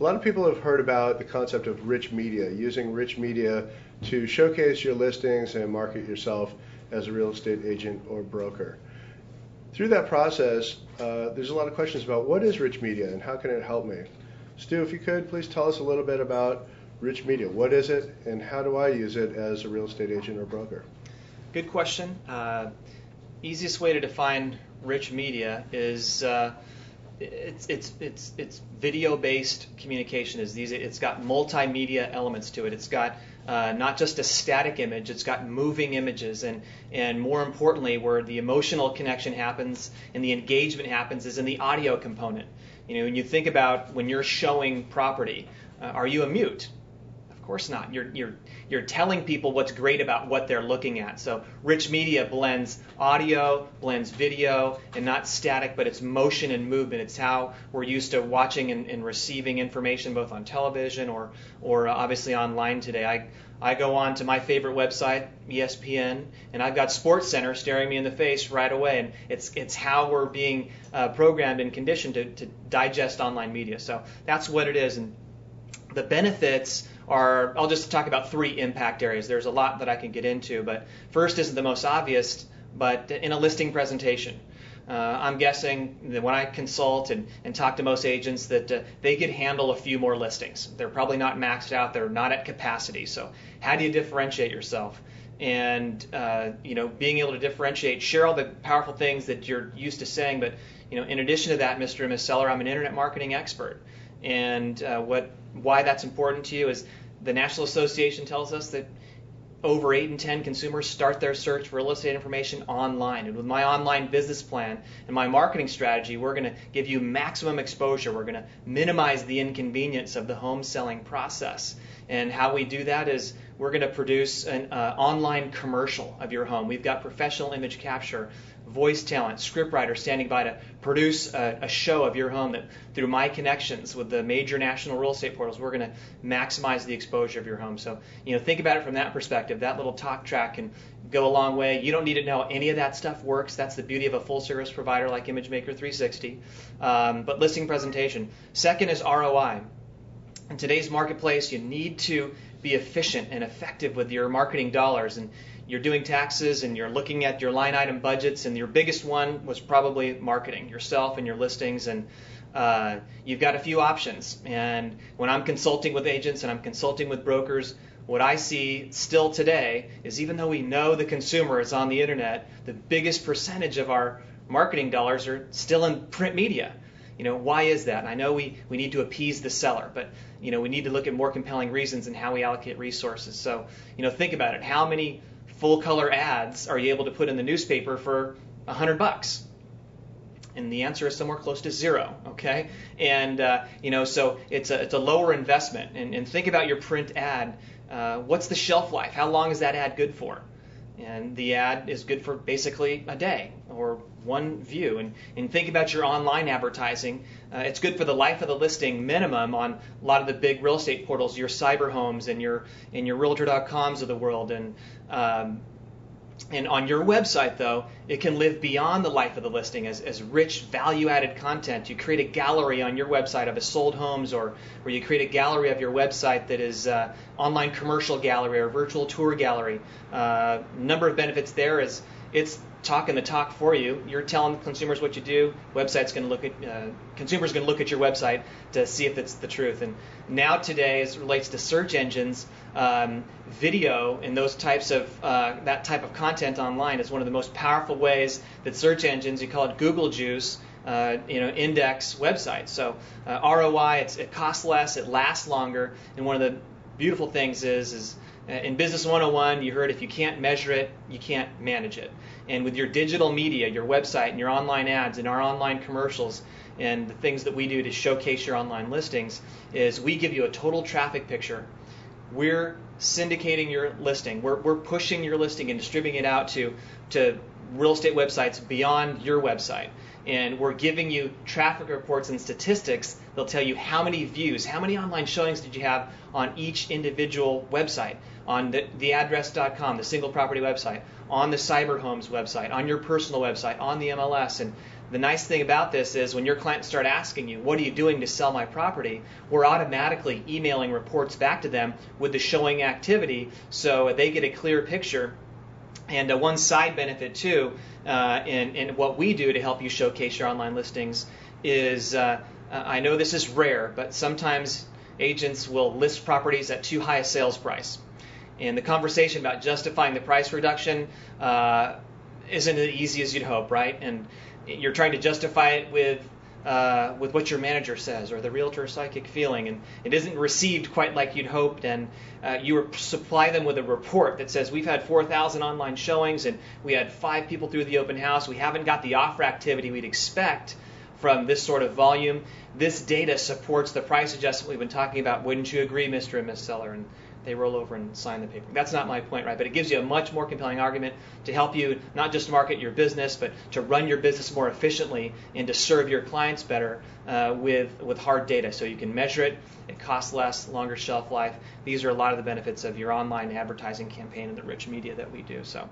A lot of people have heard about the concept of rich media, using rich media to showcase your listings and market yourself as a real estate agent or broker. Through that process, there's a lot of questions about what is rich media and how can it help me? Stu, if you could, please tell us a little bit about rich media. What is it and how do I use it as a real estate agent or broker? Good question. Easiest way to define rich media is it's video-based communication. It's got multimedia elements to it. It's got not just a static image, it's got moving images, and more importantly, where the emotional connection happens and the engagement happens is in the audio component. When you think about when you're showing property, are you a mute? Of course not. You're telling people what's great about what they're looking at. So rich media blends audio, blends video, and not static, but it's motion and movement. It's how we're used to watching and receiving information both on television or obviously online today. I go on to my favorite website, ESPN, and I've got SportsCenter staring me in the face right away. And it's how we're being programmed and conditioned to digest online media. So that's what it is. And the benefits are, I'll just talk about 3 impact areas. There's a lot that I can get into, but first isn't the most obvious, but in a listing presentation. I'm guessing that when I consult and talk to most agents that they could handle a few more listings. They're probably not maxed out. They're not at capacity. So how do you differentiate yourself? And being able to differentiate, share all the powerful things that you're used to saying, but in addition to that, Mr. and Ms. Seller, I'm an internet marketing expert. And why that's important to you is the National Association tells us that over 8 in 10 consumers start their search for real estate information online. And with my online business plan and my marketing strategy, we're going to give you maximum exposure. We're going to minimize the inconvenience of the home selling process. And how we do that is we're going to produce an online commercial of your home. We've got professional image capture, voice talent, scriptwriter standing by to produce a show of your home that through my connections with the major national real estate portals, we're going to maximize the exposure of your home. So, think about it from that perspective. That little talk track can go a long way. You don't need to know any of that stuff works. That's the beauty of a full service provider like ImageMaker 360. But listing presentation. Second is ROI. In today's marketplace, you need to be efficient and effective with your marketing dollars. And you're doing taxes and you're looking at your line item budgets, and your biggest one was probably marketing, yourself and your listings, and you've got a few options. And when I'm consulting with agents and I'm consulting with brokers, what I see still today is even though we know the consumer is on the internet, the biggest percentage of our marketing dollars are still in print media. Why is that? And I know we need to appease the seller, but we need to look at more compelling reasons in how we allocate resources. So, think about it. How many full color ads are you able to put in the newspaper for $100? And the answer is somewhere close to 0. Okay, and so it's a lower investment. And think about your print ad. What's the shelf life? How long is that ad good for? And the ad is good for basically a day or one view. And think about your online advertising. It's good for the life of the listing minimum on a lot of the big real estate portals, your Cyberhomes and your Realtor.coms of the world. And on your website, though, it can live beyond the life of the listing as rich, value-added content. You create a gallery on your website of a sold homes, or you create a gallery of your website that is online commercial gallery or virtual tour gallery. Number of benefits there is it's talking the talk for you. You're telling consumers what you do. Website's going to look at consumers going to look at your website to see if it's the truth. And now today, as it relates to search engines, video and those types of that type of content online is one of the most powerful ways that search engines, you call it Google juice, index websites. So ROI, it costs less, it lasts longer, and one of the beautiful things is in Business 101, you heard if you can't measure it, you can't manage it. And with your digital media, your website and your online ads and our online commercials and the things that we do to showcase your online listings is we give you a total traffic picture. We're syndicating your listing. We're pushing your listing and distributing it out to real estate websites beyond your website. And we're giving you traffic reports and statistics. They'll tell you how many views, how many online showings did you have on each individual website, on the address.com, the single property website, on the Cyberhomes website, on your personal website, on the MLS. And The nice thing about this is when your clients start asking you, what are you doing to sell my property? We're automatically emailing reports back to them with the showing activity so they get a clear picture. And one side benefit too, in what we do to help you showcase your online listings is, I know this is rare, but sometimes agents will list properties at too high a sales price. And the conversation about justifying the price reduction isn't as easy as you'd hope, right? And you're trying to justify it with what your manager says or the realtor psychic feeling, and it isn't received quite like you'd hoped, and you supply them with a report that says we've had 4,000 online showings and we had 5 people through the open house. We haven't got the offer activity we'd expect from this sort of volume. This data supports the price adjustment we've been talking about. Wouldn't you agree, Mr. and Ms. Seller? And they roll over and sign the paper. That's not my point, right? But it gives you a much more compelling argument to help you not just market your business, but to run your business more efficiently and to serve your clients better with hard data. So you can measure it. It costs less, longer shelf life. These are a lot of the benefits of your online advertising campaign and the rich media that we do. So.